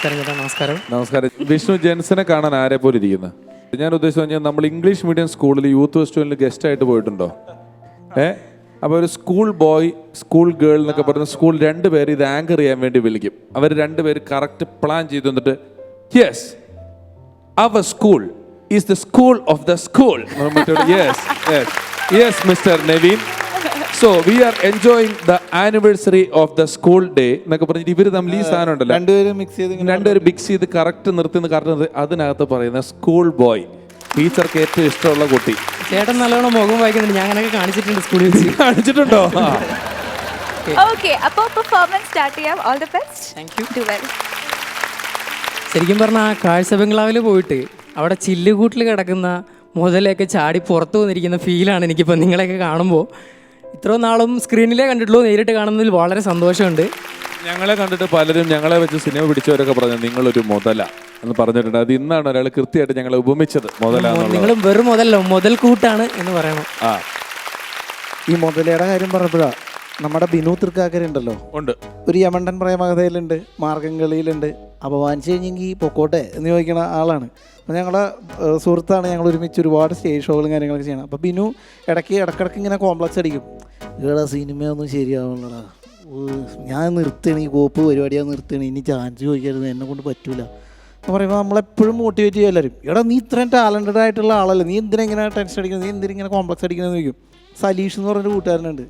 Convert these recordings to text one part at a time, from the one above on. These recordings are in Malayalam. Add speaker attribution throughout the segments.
Speaker 1: നമസ്കാരം ചേട്ടാ. നമസ്കാരം.
Speaker 2: നമസ്കാരം. വിഷ്ണു ജെൻസിനെ കാണാൻ ആരെ പോലെ ഇരിക്കുന്നത്? ഞാൻ ഉദ്ദേശിച്ചു പറഞ്ഞാൽ നമ്മൾ ഇംഗ്ലീഷ് മീഡിയം സ്കൂളിൽ യൂത്ത് ഫെസ്റ്റിവലിൽ ഗസ്റ്റ് ആയിട്ട് പോയിട്ടുണ്ടോ? അപ്പോൾ ഒരു സ്കൂൾ ബോയ് സ്കൂൾ ഗേൾ എന്നൊക്കെ പറഞ്ഞ സ്കൂൾ രണ്ടുപേര് ഇത് ആങ്കർ ചെയ്യാൻ വേണ്ടി വിളിക്കും. അവർ രണ്ടുപേര് കറക്റ്റ് പ്ലാൻ ചെയ്ത് തന്നിട്ട് യെസ് അവർ school is the school of the school. Yes yes yes mister Naveen, so we are enjoying the anniversary of the school day എന്നൊക്കെ പറഞ്ഞിട്ട് ഇവർ തമ്മിൽ ഈ സാധനം ഉണ്ടല്ലോ, രണ്ടുപേരും മിക്സ് ചെയ്ത് കറക്റ്റ് നിർത്തി അതിനകത്ത് പറയുന്ന സ്കൂൾ ബോയ് ടീച്ചർക്ക് ഏറ്റവും ഇഷ്ടമുള്ള കുട്ടി.
Speaker 1: ചേട്ടൻ നല്ലോണം മുഖം വായിക്കുന്നുണ്ട്. ഞാൻ അങ്ങനെയൊക്കെ കാണിച്ചിട്ടുണ്ട് സ്കൂളിൽ വെച്ച്.
Speaker 2: കാണിച്ചിട്ടുണ്ടോ?
Speaker 3: അപ്പോൾ പെർഫോമൻസ് സ്റ്റാർട്ട് ചെയ്യാം. All the best.
Speaker 1: Thank you.
Speaker 3: Do well.
Speaker 1: ശരിക്കും പറഞ്ഞാൽ ആ കാഴ്ച ബംഗ്ലാവിൽ പോയിട്ട് അവിടെ ചില്ലുകൂട്ടിൽ കിടക്കുന്ന മുതലൊക്കെ ചാടി പുറത്തു വന്നിരിക്കുന്ന ഫീലാണ് എനിക്കിപ്പോൾ നിങ്ങളെയൊക്കെ കാണുമ്പോൾ. ഇത്രയും നാളും സ്ക്രീനിലേ കണ്ടിട്ടുള്ളൂ, നേരിട്ട് കാണുന്നതിൽ വളരെ സന്തോഷമുണ്ട്.
Speaker 2: ഞങ്ങളെ കണ്ടിട്ട് പലരും ഞങ്ങളെ വെച്ച് സിനിമ പിടിച്ചവരൊക്കെ പറഞ്ഞു നിങ്ങളൊരു മുതല എന്ന് പറഞ്ഞിട്ടുണ്ട്. അത് ഇന്നാണ് ഒരാൾ കൃത്യമായിട്ട് ഞങ്ങളെ ഉപമിച്ചത് മുതല.
Speaker 1: നിങ്ങളും വെറും മുതലല്ലോ, മുതൽക്കൂട്ടാണ് എന്ന് പറയണം.
Speaker 4: ഈ മുതലയുടെ കാര്യം പറഞ്ഞപ്പോഴാ നമ്മുടെ ബിനു തൃക്കാക്കരുണ്ടല്ലോ,
Speaker 2: ഉണ്ട്,
Speaker 4: ഒരു യമണ്ടൻ പ്രേമകഥയിലുണ്ട്, മാർഗംകളിയിലുണ്ട്, അപമാനിച്ചു കഴിഞ്ഞെങ്കിൽ പൊക്കോട്ടെ എന്ന് ചോദിക്കുന്ന ആളാണ്. അപ്പോൾ ഞങ്ങളുടെ സുഹൃത്താണ്, ഞങ്ങൾ ഒരുമിച്ച് ഒരുപാട് സ്റ്റേജ് ഷോകളും കാര്യങ്ങളൊക്കെ ചെയ്യണം. അപ്പോൾ ബിനു ഇടയ്ക്കിടയ്ക്ക് ഇങ്ങനെ കോംപ്ലക്സ് അടിക്കും, ഇവിടെ സിനിമയൊന്നും ശരിയാവുള്ളടാ, ഞാൻ നിർത്തണ ഈ കോപ്പ് പരിപാടിയാണ് നിർത്തണ, ഇനി ചാൻസ് ചോദിക്കരുത്, എന്നെ കൊണ്ട് പറ്റൂല എന്ന് പറയുമ്പോൾ നമ്മളെപ്പോഴും മോട്ടിവേറ്റ് ചെയ്യും എല്ലാവരും. എടാ നീ ഇത്രയും ടാലൻറ്റഡ് ആയിട്ടുള്ള ആളല്ലേ, നീ എന്തിനാ ഇങ്ങനെ ടെൻഷൻ അടിക്കുന്നത്, നീ എന്തിനാ കോംപ്ലക്സ് അടിക്കുന്നതെന്ന് ചോദിക്കും. സലീഷ് എന്ന് പറഞ്ഞൊരു കൂട്ടുകാരനുണ്ട്,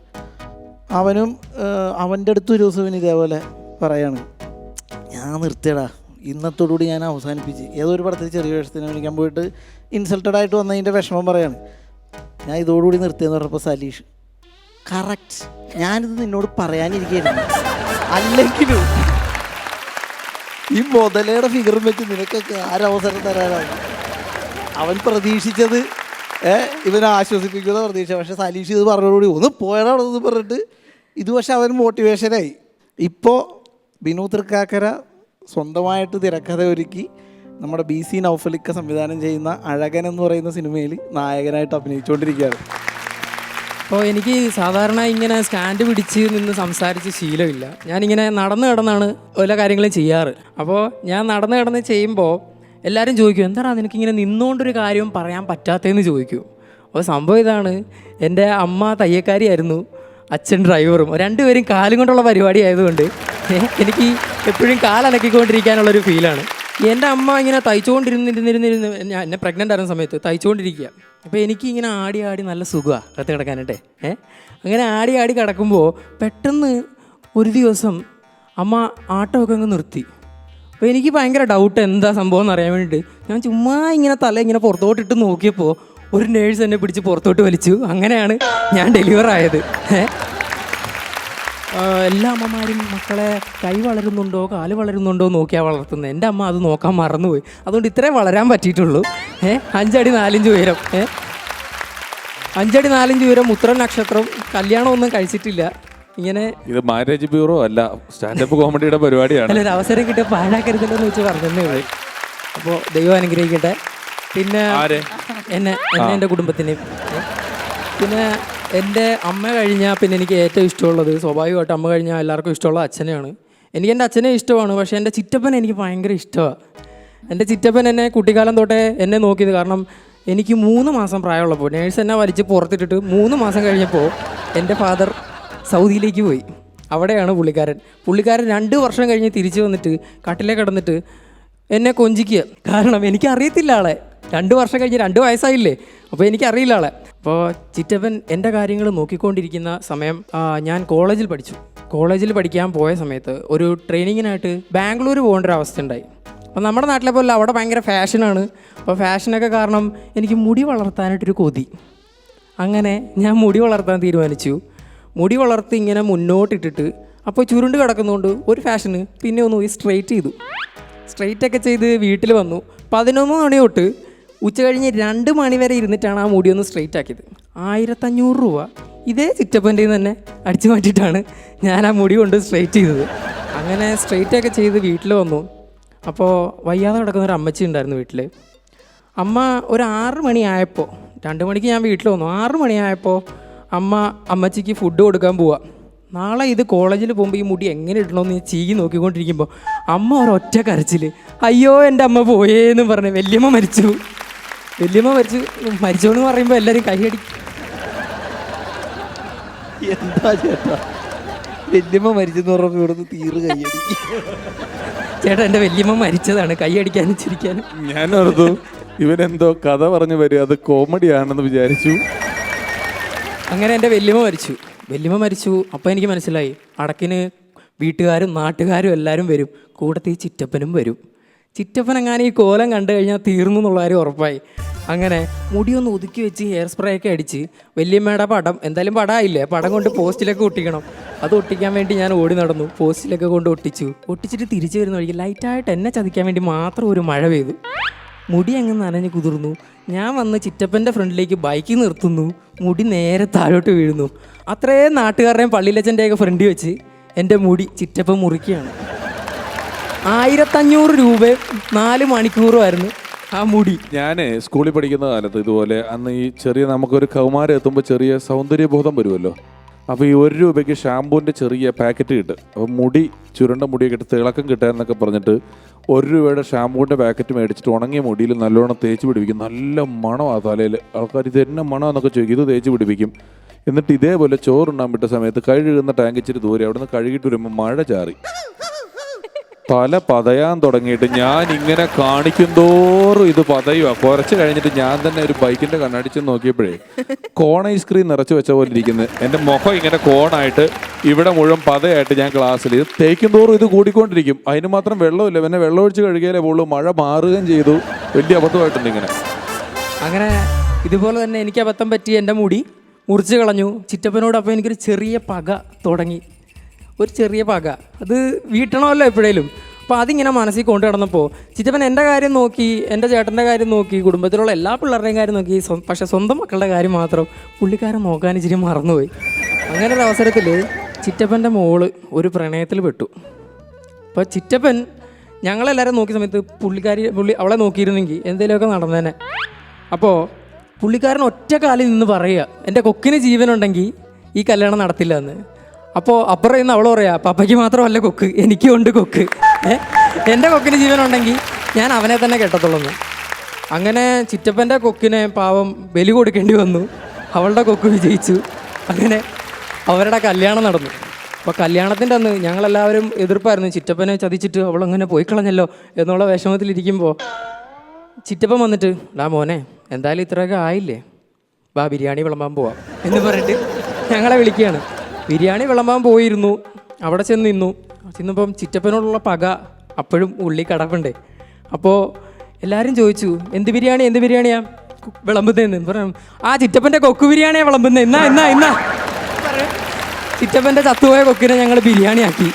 Speaker 4: അവനും അവൻ്റെ അടുത്ത് ഒരു ദിവസം ഇതേപോലെ പറയാണ്, ഞാൻ നിർത്തിയടാ, ഇന്നത്തോടുകൂടി ഞാൻ അവസാനിപ്പിച്ച്. ഏതൊരു പടത്തിൽ ചെറിയ വേഷത്തിന് വിളിക്കാൻ പോയിട്ട് ഇൻസൾട്ടഡ് ആയിട്ട് വന്നതിൻ്റെ വിഷമം പറയാണ്, ഞാൻ ഇതോടുകൂടി നിർത്തിയെന്ന് പറഞ്ഞപ്പോൾ സലീഷ്, കറക്റ്റ്, ഞാനിത് നിന്നോട് പറയാനിരിക്കുകയായിരുന്നു, അല്ലെങ്കിലും ഈ മുതലയുടെ ഫിഗറും വെച്ച് നിനക്കൊക്കെ ആരവസരം തരാനാണ്. അവൻ പ്രതീക്ഷിച്ചത് ഇവനെ ആശ്വസിപ്പിക്കുന്ന പ്രതീക്ഷ. പക്ഷെ സലീഷ് ഇത് പറഞ്ഞോടുകൂടി ഒന്ന് പോയതാണെന്ന് പറഞ്ഞിട്ട് ഇത് പക്ഷെ അവൻ മോട്ടിവേഷനായി. ഇപ്പോൾ ബിനു തൃക്കാക്കര സ്വന്തമായിട്ട് തിരക്കഥ ഒരുക്കി നമ്മുടെ BC നൗഫലിക്ക സംവിധാനം ചെയ്യുന്ന അഴകൻ എന്ന് പറയുന്ന സിനിമയിൽ നായകനായിട്ട് അഭിനയിച്ചുകൊണ്ടിരിക്കുകയാണ്.
Speaker 1: അപ്പോൾ എനിക്ക് സാധാരണ ഇങ്ങനെ സ്റ്റാൻഡ് പിടിച്ച് നിന്ന് സംസാരിച്ച് ശീലമില്ല. ഞാനിങ്ങനെ നടന്ന് കിടന്നാണ് എല്ലാ കാര്യങ്ങളും ചെയ്യാറ്. അപ്പോൾ ഞാൻ നടന്ന് കിടന്ന് ചെയ്യുമ്പോൾ എല്ലാവരും ചോദിക്കും, എന്താണ് നിനക്കിങ്ങനെ നിന്നുകൊണ്ടൊരു കാര്യം പറയാൻ പറ്റാത്തതെന്ന് ചോദിക്കും. അപ്പോൾ സംഭവം ഇതാണ്, എൻ്റെ അമ്മ തയ്യക്കാരിയായിരുന്നു, അച്ഛൻ ഡ്രൈവറും, രണ്ടുപേരും കാലും കൊണ്ടുള്ള പരിപാടി ആയതുകൊണ്ട് എനിക്ക് എപ്പോഴും കാലനക്കിക്കൊണ്ടിരിക്കാനുള്ളൊരു ഫീലാണ്. എൻ്റെ അമ്മ ഇങ്ങനെ തയ്ച്ചുകൊണ്ടിരുന്നിരുന്നിരുന്ന് എന്നെ പ്രഗ്നൻ്റ് ആയിരുന്ന സമയത്ത് തയ്ച്ചുകൊണ്ടിരിക്കുക. അപ്പോൾ എനിക്ക് ഇങ്ങനെ ആടി ആടി നല്ല സുഖമാണ് കത്ത് കിടക്കാനായിട്ടെ. അങ്ങനെ ആടി ആടി കിടക്കുമ്പോൾ പെട്ടെന്ന് ഒരു ദിവസം അമ്മ ആട്ടമൊക്കെ അങ്ങ് നിർത്തി. അപ്പോൾ എനിക്ക് ഭയങ്കര ഡൗട്ട്, എന്താ സംഭവം എന്ന് അറിയാൻ വേണ്ടിയിട്ട് ഞാൻ ചുമ്മാ ഇങ്ങനെ തല ഇങ്ങനെ പുറത്തോട്ടിട്ട് നോക്കിയപ്പോൾ ഒരു നേഴ്സ് എന്നെ പിടിച്ച് പുറത്തോട്ട് വലിച്ചു. അങ്ങനെയാണ് ഞാൻ ഡെലിവർ ആയത്. എല്ലാ അമ്മമാരും മക്കളെ കൈ വളരുന്നുണ്ടോ കാല് വളരുന്നുണ്ടോ നോക്കിയാണ് വളർത്തുന്നത്. എൻ്റെ അമ്മ അത് നോക്കാൻ മറന്നുപോയി, അതുകൊണ്ട് ഇത്രയും വളരാൻ പറ്റിയിട്ടുള്ളൂ. 5 അടി 4 ഇഞ്ച് ഉയരം, 5 അടി 4 ഇഞ്ച് ഉയരം, ഉത്തരം നക്ഷത്രം, കല്യാണമൊന്നും കഴിച്ചിട്ടില്ല. ഇങ്ങനെ
Speaker 2: ഇത് മാരേജ് ബ്യൂറോ അല്ല, സ്റ്റാൻഡപ്പ് കോമഡിയുടെ പരിപാടിയാണ്.
Speaker 1: അല്ലൊരു അവസരം കിട്ടിയ പാഴാക്കരുതല്ലോ വെച്ച് പറഞ്ഞതേ ഉള്ളൂ. അപ്പോൾ ദൈവം അനുഗ്രഹിക്കട്ടെ. പിന്നെ എന്നെ എൻ്റെ കുടുംബത്തിനെയും, പിന്നെ എൻ്റെ അമ്മ കഴിഞ്ഞാൽ പിന്നെ എനിക്ക് ഏറ്റവും ഇഷ്ടമുള്ളത് സ്വാഭാവികമായിട്ട് അമ്മ കഴിഞ്ഞാൽ എല്ലാവർക്കും ഇഷ്ടമുള്ള അച്ഛനെയാണ്. എനിക്ക് എൻ്റെ അച്ഛനെ ഇഷ്ടമാണ്, പക്ഷേ എൻ്റെ ചിറ്റപ്പൻ എനിക്ക് ഭയങ്കര ഇഷ്ടമാണ്. എൻ്റെ ചിറ്റപ്പൻ എന്നെ കുട്ടിക്കാലം തൊട്ടേ എന്നെ നോക്കിയത്, കാരണം എനിക്ക് 3 മാസം പ്രായമുള്ളപ്പോൾ നേഴ്സ് എന്നെ വലിച്ച് പുറത്തിട്ടിട്ട് 3 മാസം കഴിഞ്ഞപ്പോൾ എൻ്റെ ഫാദർ സൗദിയിലേക്ക് പോയി. അവിടെയാണ് പുള്ളിക്കാരൻ 2 വർഷം കഴിഞ്ഞ് തിരിച്ചു വന്നിട്ട് കട്ടിലേ കിടന്നിട്ട് എന്നെ കൊഞ്ചിക്കുക. കാരണം എനിക്കറിയത്തില്ല ആളെ, 2 വർഷം കഴിഞ്ഞ് 2 വയസ്സായില്ലേ, അപ്പോൾ എനിക്കറിയില്ല ആളെ. അപ്പോൾ ചിറ്റപ്പൻ എൻ്റെ കാര്യങ്ങൾ നോക്കിക്കൊണ്ടിരിക്കുന്ന സമയം ഞാൻ കോളേജിൽ പഠിക്കാൻ പോയ സമയത്ത് ഒരു ട്രെയിനിങ്ങിനായിട്ട് ബാംഗ്ലൂർ പോകേണ്ട ഒരു അവസ്ഥ ഉണ്ടായി. അപ്പോൾ നമ്മുടെ നാട്ടിലെ പോലെ അവിടെ ഭയങ്കര ഫാഷനാണ്. അപ്പോൾ ഫാഷനൊക്കെ കാരണം എനിക്ക് മുടി വളർത്താനായിട്ടൊരു കൊതി. അങ്ങനെ ഞാൻ മുടി വളർത്താൻ തീരുമാനിച്ചു. മുടി വളർത്തി ഇങ്ങനെ മുന്നോട്ടിട്ടിട്ട് അപ്പോൾ ചുരുണ്ട് കിടക്കുന്നതുകൊണ്ട് ഒരു ഫാഷന് പിന്നെ ഒന്ന് പോയി സ്ട്രെയിറ്റൊക്കെ ചെയ്ത് വീട്ടിൽ വന്നു. 11 മണി തൊട്ട് ഉച്ച കഴിഞ്ഞ് 2 മണി വരെ ഇരുന്നിട്ടാണ് ആ മുടി ഒന്ന് സ്ട്രെയിറ്റ് ആക്കിയത്. 1500 രൂപ ഇതേ ചിറ്റപ്പൻ്റെ തന്നെ അടിച്ചു മാറ്റിയിട്ടാണ് ഞാൻ ആ മുടി കൊണ്ട് സ്ട്രെയിറ്റ് ചെയ്തത്. അങ്ങനെ സ്ട്രെയിറ്റൊക്കെ ചെയ്ത് വീട്ടിൽ വന്നു. അപ്പോൾ വയ്യാതെ കിടക്കുന്നൊരു അമ്മച്ചി ഉണ്ടായിരുന്നു വീട്ടിൽ. അമ്മ ഒരു 6 മണിയായപ്പോൾ, 2 മണിക്ക് ഞാൻ വീട്ടിൽ വന്നു, 6 മണിയായപ്പോൾ അമ്മച്ചിക്ക് ഫുഡ് കൊടുക്കാൻ പോവാ. നാളെ ഇത് കോളേജിൽ പോകുമ്പോൾ ഈ മുടി എങ്ങനെ ഇടണമെന്ന് ഞാൻ ചീകി നോക്കിക്കൊണ്ടിരിക്കുമ്പോൾ അമ്മ ഒരൊറ്റ കരച്ചിൽ, അയ്യോ എൻ്റെ അമ്മ പോയേന്ന് പറഞ്ഞ് വല്യമ്മ മരിച്ചു മരിച്ചോന്ന് പറയുമ്പോൾ എല്ലാവരും കൈയടി.
Speaker 4: എന്താ ചേട്ടാ വല്യമ്മ മരിച്ചെന്ന് പറഞ്ഞപ്പോൾ ഇവിടുന്ന് തീറ് കയ്യടി.
Speaker 1: ചേട്ടാ എൻ്റെ വല്യമ്മ മരിച്ചതാണ്, കൈയടിക്കാനും ചിരിക്കാനും.
Speaker 2: ഞാൻ ഓർത്തു ഇവനെന്തോ കഥ പറഞ്ഞു വരും, അത് കോമഡി ആണെന്ന് വിചാരിച്ചു.
Speaker 1: അങ്ങനെ എൻ്റെ വല്യമ്മ മരിച്ചു. അപ്പോൾ എനിക്ക് മനസ്സിലായി അടക്കിന് വീട്ടുകാരും നാട്ടുകാരും എല്ലാവരും വരും, കൂടത്തിൽ ചിറ്റപ്പനും വരും. ചിറ്റപ്പൻ അങ്ങനെ ഈ കോലം കണ്ടു കഴിഞ്ഞാൽ തീർന്നു എന്നുള്ള കാര്യം ഉറപ്പായി. അങ്ങനെ മുടിയൊന്ന് ഒതുക്കി വെച്ച് ഹെയർ സ്പ്രേ ഒക്കെ അടിച്ച് വല്യമ്മയുടെ പടം, എന്തായാലും പടമായില്ലേ, പടം കൊണ്ട് പോസ്റ്റിലൊക്കെ ഒട്ടിക്കണം. അത് ഒട്ടിക്കാൻ വേണ്ടി ഞാൻ ഓടി നടന്നു, പോസ്റ്റിലൊക്കെ കൊണ്ട് ഒട്ടിച്ചിട്ട് തിരിച്ചു വരുന്ന വഴിക്ക് ലൈറ്റായിട്ട് എന്നെ ചതിക്കാൻ വേണ്ടി മാത്രം ഒരു മഴ പെയ്തു. മുടി അങ്ങ് നനഞ്ഞ് കുതിർന്നു. ഞാൻ വന്ന് ചിറ്റപ്പൻ്റെ ഫ്രണ്ടിലേക്ക് ബൈക്ക് നിർത്തുന്നു, മുടി നേരെ താഴോട്ട് വീഴുന്നു. അത്രയും നാട്ടുകാരുടെയും പള്ളിയിലച്ചൻ്റെയൊക്കെ ഫ്രണ്ടിൽ വെച്ച് എൻ്റെ മുടി ചിറ്റപ്പൻ മുറിക്കുകയാണ്. 1500 രൂപയും 4 മണിക്കൂറുമായിരുന്നു ആ മുടി.
Speaker 2: ഞാൻ സ്കൂളിൽ പഠിക്കുന്ന കാലത്ത് ഇതുപോലെ അന്ന് ഈ ചെറിയ നമുക്കൊരു കൗമാരം എത്തുമ്പോൾ ചെറിയ സൗന്ദര്യബോധം വരുമല്ലോ. അപ്പോൾ ഈ 1 രൂപയ്ക്ക് ഷാമ്പൂവിൻ്റെ ചെറിയ പാക്കറ്റ് കിട്ടും. അപ്പോൾ മുടി ചുരുണ്ട മുടിയൊക്കെ ഇട്ട് തിളക്കം കിട്ടാമെന്നൊക്കെ പറഞ്ഞിട്ട് 1 രൂപയുടെ ഷാമ്പൂവിൻ്റെ പാക്കറ്റ് മേടിച്ചിട്ട് ഉണങ്ങിയ മുടിയിൽ നല്ലോണം തേച്ച് പിടിപ്പിക്കും. നല്ല മണമാണ് തലയിൽ. ആൾക്കാർ ഇത് എന്നെ മണമെന്നൊക്കെ ചോദിക്കും. ഇത് തേച്ച് പിടിപ്പിക്കും. എന്നിട്ട് ഇതേപോലെ ചോറുണ്ണാൻ വിട്ട സമയത്ത് കഴുകുന്ന ടാങ്ക് ഇച്ചിരി ദൂരെ അവിടെ നിന്ന് കഴുകിയിട്ട് വരുമ്പോൾ മഴ ചാറി തല പതയാൻ തുടങ്ങിയിട്ട് ഞാൻ ഇങ്ങനെ കാണിക്കും തോറും ഇത് പതയുക. കുറച്ച് കഴിഞ്ഞിട്ട് ഞാൻ തന്നെ ഒരു ബൈക്കിന്റെ കണ്ണടിച്ച് നോക്കിയപ്പോഴേ കോൺ ഐസ്ക്രീം നിറച്ച് വെച്ച പോലെ ഇരിക്കുന്നത്. എൻ്റെ മുഖം ഇങ്ങനെ കോണായിട്ട് ഇവിടെ മുഴുവൻ പതയായിട്ട് ഞാൻ ക്ലാസ്സിൽ ഇത് തേക്കും തോറും ഇത് കൂടിക്കൊണ്ടിരിക്കും. അതിന് മാത്രം വെള്ളമില്ല, പിന്നെ വെള്ളം ഒഴിച്ച് കഴുകിയാലേ പോളൂ. മഴ മാറുകയും ചെയ്തു. വലിയ അബദ്ധമായിട്ടുണ്ട് ഇങ്ങനെ.
Speaker 1: അങ്ങനെ ഇതുപോലെ തന്നെ എനിക്ക് അബദ്ധം പറ്റി എൻ്റെ മുടി മുറിച്ച് കളഞ്ഞു ചിറ്റപ്പനോട്. അപ്പോൾ എനിക്കൊരു ചെറിയ പക തുടങ്ങി, ഒരു ചെറിയ പക. അത് വീട്ടണമല്ലോ എപ്പോഴേലും. അപ്പോൾ അതിങ്ങനെ മനസ്സിൽ കൊണ്ടു കിടന്നപ്പോൾ ചിറ്റപ്പൻ എൻ്റെ കാര്യം നോക്കി, എൻ്റെ ചേട്ടൻ്റെ കാര്യം നോക്കി, കുടുംബത്തിലുള്ള എല്ലാ പിള്ളേരുടെയും കാര്യം നോക്കി. പക്ഷേ സ്വന്തം മക്കളുടെ കാര്യം മാത്രം പുള്ളിക്കാരൻ നോക്കാൻ ഇച്ചിരി മറന്നുപോയി. അങ്ങനെ ഒരു അവസരത്തിൽ ചിറ്റപ്പൻ്റെ മോള് ഒരു പ്രണയത്തിൽ പെട്ടു. അപ്പോൾ ചിറ്റപ്പൻ ഞങ്ങളെല്ലാവരും നോക്കിയ സമയത്ത് പുള്ളി അവളെ നോക്കിയിരുന്നെങ്കിൽ എന്തെങ്കിലുമൊക്കെ നടന്നേനെ. അപ്പോൾ പുള്ളിക്കാരൻ ഒറ്റ കാലിൽ നിന്ന് പറയുക, എൻ്റെ കൊക്കിന് ജീവനുണ്ടെങ്കിൽ ഈ കല്യാണം നടത്തില്ല എന്ന്. അപ്പോൾ അപ്പുറം ഇന്ന് അവൾ പറയാ, പപ്പയ്ക്ക് മാത്രമല്ല കൊക്ക്, എനിക്കും ഉണ്ട് കൊക്ക്. എൻ്റെ കൊക്കിന് ജീവനുണ്ടെങ്കിൽ ഞാൻ അവനെ തന്നെ കെട്ടത്തുള്ളൂ. അങ്ങനെ ചിറ്റപ്പൻ്റെ കൊക്കിനെ പാവം ബലി കൊടുക്കേണ്ടി വന്നു. അവളുടെ കൊക്ക് വിജയിച്ചു. അങ്ങനെ അവരുടെ കല്യാണം നടന്നു. അപ്പോൾ കല്യാണത്തിൻ്റെ അന്ന് ഞങ്ങളെല്ലാവരും എതിർപ്പായിരുന്നു. ചിറ്റപ്പനെ ചതിച്ചിട്ട് അവളങ്ങനെ പോയി കളഞ്ഞല്ലോ എന്നുള്ള വിഷമത്തിലിരിക്കുമ്പോൾ ചിറ്റപ്പൻ വന്നിട്ട്, ഡാ മോനെ എന്തായാലും ഇത്രയൊക്കെ ആയില്ലേ, വാ ബിരിയാണി വിളമ്പാൻ പോവാം എന്ന് പറഞ്ഞിട്ട് ഞങ്ങളെ വിളിക്കുകയാണ്. ബിരിയാണി വിളമ്പാൻ പോയിരുന്നു. അവിടെ ചെന്നപ്പം ചിറ്റപ്പനോടുള്ള പക അപ്പോഴും ഉള്ളി കടപ്പുണ്ട്. അപ്പോൾ എല്ലാവരും ചോദിച്ചു, എന്ത് ബിരിയാണിയാ വിളമ്പുന്നതെന്ന് പറഞ്ഞു. ആ ചിറ്റപ്പൻ്റെ കൊക്ക് ബിരിയാണിയാണ് വിളമ്പുന്നത്, എന്നാ ചിറ്റപ്പൻ്റെ ചത്തുപോയ കൊക്കിനെ ഞങ്ങൾ ബിരിയാണിയാക്കി.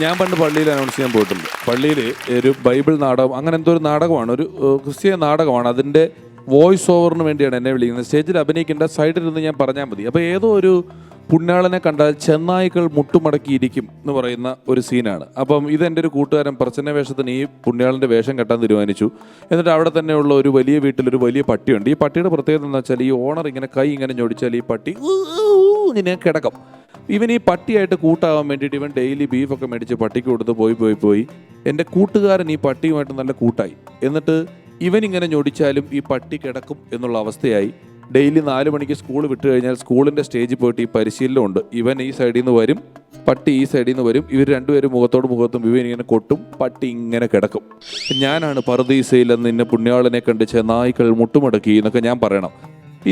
Speaker 2: ഞാൻ പണ്ട് പള്ളിയിൽ അനൗൺസ് ചെയ്യാൻ പോയിട്ടുണ്ട്. പള്ളിയിൽ ഒരു ബൈബിൾ നാടകം, അങ്ങനെ എന്തോ ഒരു നാടകമാണ്, ഒരു ക്രിസ്ത്യൻ നാടകമാണ്. അതിൻ്റെ വോയിസ് ഓവറിന് വേണ്ടിയാണ് എന്നെ വിളിക്കുന്നത്. സ്റ്റേജിൽ അഭിനയിക്കേണ്ട, സൈഡിലിരുന്ന് ഞാൻ പറഞ്ഞാൽ മതി. അപ്പോൾ ഏതോ ഒരു പുണ്യാളനെ കണ്ടാൽ ചെന്നായ്ക്കൾ മുട്ടുമടക്കിയിരിക്കും എന്ന് പറയുന്ന ഒരു സീനാണ്. അപ്പം ഇതെൻ്റെ ഒരു കൂട്ടുകാരൻ പ്രസന്ന വേഷത്തിന് ഈ പുണ്യാളൻ്റെ വേഷം കെട്ടാൻ തീരുമാനിച്ചു. എന്നിട്ട് അവിടെ തന്നെയുള്ള ഒരു വലിയ വീട്ടിലൊരു വലിയ പട്ടിയുണ്ട്. ഈ പട്ടിയുടെ പ്രത്യേകത എന്ന് വെച്ചാൽ ഈ ഓണർ ഇങ്ങനെ കൈ ഇങ്ങനെ ഞൊടിച്ചാൽ ഈ പട്ടി ഇങ്ങനെ കിടക്കും. ഇവൻ ഈ പട്ടിയായിട്ട് കൂട്ടാകാൻ വേണ്ടിയിട്ട് ഇവൻ ഡെയിലി ബീഫൊക്കെ മേടിച്ച് പട്ടിക്ക് കൊടുത്ത് പോയി എൻ്റെ കൂട്ടുകാരൻ ഈ പട്ടിയുമായിട്ട് നല്ല കൂട്ടായി. എന്നിട്ട് ഇവൻ ഇങ്ങനെ ഞൊടിച്ചാലും ഈ പട്ടി കിടക്കും എന്നുള്ള അവസ്ഥയായി. ഡെയിലി 4 മണിക്ക് സ്കൂൾ വിട്ട് കഴിഞ്ഞാൽ സ്കൂളിൻ്റെ സ്റ്റേജിൽ പോയിട്ട് ഈ പരിശീലനം ഉണ്ട്. ഇവൻ ഈ സൈഡിൽ നിന്ന് വരും, പട്ടി ഈ സൈഡിൽ നിന്ന് വരും. ഇവർ രണ്ടുപേരും മുഖത്തും ഇവൻ ഇങ്ങനെ കൊട്ടും, പട്ടി ഇങ്ങനെ കിടക്കും. ഞാനാണ് പറുദീസയിൽ നിന്നെ പുണ്യാളനെ കണ്ട് ചെന്നായ്ക്കൾ മുട്ടുമടക്കി എന്നൊക്കെ ഞാൻ പറയണം.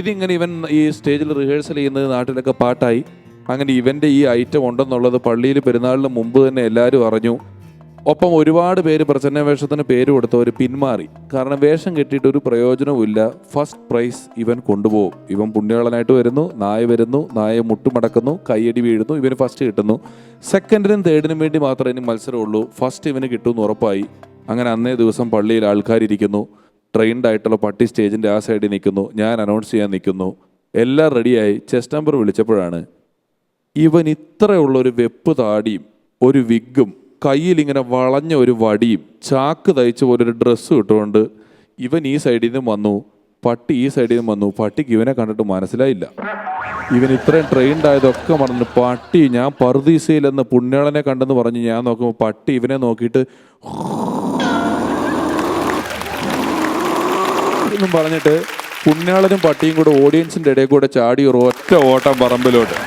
Speaker 2: ഇതിങ്ങനെ ഇവൻ ഈ സ്റ്റേജിൽ റിഹേഴ്സൽ ചെയ്യുന്നത് നാട്ടിലൊക്കെ പാട്ടായി. അങ്ങനെ ഇവൻ്റെ ഈ ഐറ്റം ഉണ്ടെന്നുള്ളത് പള്ളിയിൽ പെരുന്നാളിന് മുമ്പ് തന്നെ എല്ലാവരും അറിഞ്ഞു. ഒപ്പം ഒരുപാട് പേര് പ്രസന്ന വേഷത്തിന് പേര് കൊടുത്തവർ പിന്മാറി. കാരണം വേഷം കെട്ടിയിട്ട് ഒരു പ്രയോജനവുമില്ല. ഫസ്റ്റ് പ്രൈസ് ഇവൻ കൊണ്ടുപോകും. ഇവൻ പുണ്യാളനായിട്ട് വരുന്നു, നായ മുട്ടുമടക്കുന്നു, കയ്യടി വീഴുന്നു, ഇവന് ഫസ്റ്റ് കിട്ടുന്നു. സെക്കൻഡിനും തേർഡിനും വേണ്ടി മാത്രമേ ഇനി മത്സരമുള്ളൂ. ഫസ്റ്റ് ഇവന് കിട്ടുമെന്ന് ഉറപ്പായി. അങ്ങനെ അന്നേ ദിവസം പള്ളിയിൽ ആൾക്കാരിയ്ക്കുന്നു. ട്രെയിൻഡ് ആയിട്ടുള്ള പട്ടി സ്റ്റേജിൻ്റെ ആ സൈഡിൽ നിൽക്കുന്നു. ഞാൻ അനൗൺസ് ചെയ്യാൻ നിൽക്കുന്നു. എല്ലാം റെഡിയായി. ചെസ്റ്റ് നമ്പർ വിളിച്ചപ്പോഴാണ് ഇവൻ ഇത്രയുള്ളൊരു വെപ്പ് താടിയും ഒരു വിഗും കയ്യിൽ ഇങ്ങനെ വളഞ്ഞ ഒരു വടിയും ചാക്ക് തയ്ച്ച പോലൊരു ഡ്രസ്സും ഇട്ടുകൊണ്ട് ഇവൻ ഈ സൈഡിൽ നിന്നും വന്നു. പട്ടി ഈ സൈഡിൽ നിന്ന് വന്നു. പട്ടിക്ക് ഇവനെ കണ്ടിട്ട് മനസ്സിലായില്ല. ഇവൻ ഇത്രയും ട്രെയിൻഡ് ആയതൊക്കെ മറന്നു. പട്ടി ഞാൻ പറുദീസയിലെന്ന് പുണ്യാളനെ കണ്ടെന്ന് പറഞ്ഞ് ഞാൻ നോക്കുമ്പോൾ പട്ടി ഇവനെ നോക്കിയിട്ട് എന്നും പറഞ്ഞിട്ട് പുണ്യാളനും പട്ടിയും കൂടെ ഓഡിയൻസിൻ്റെ ഇടയിൽ കൂടെ ചാടി ഒരു ഒറ്റ ഓട്ടം പറമ്പിലോട്ട്.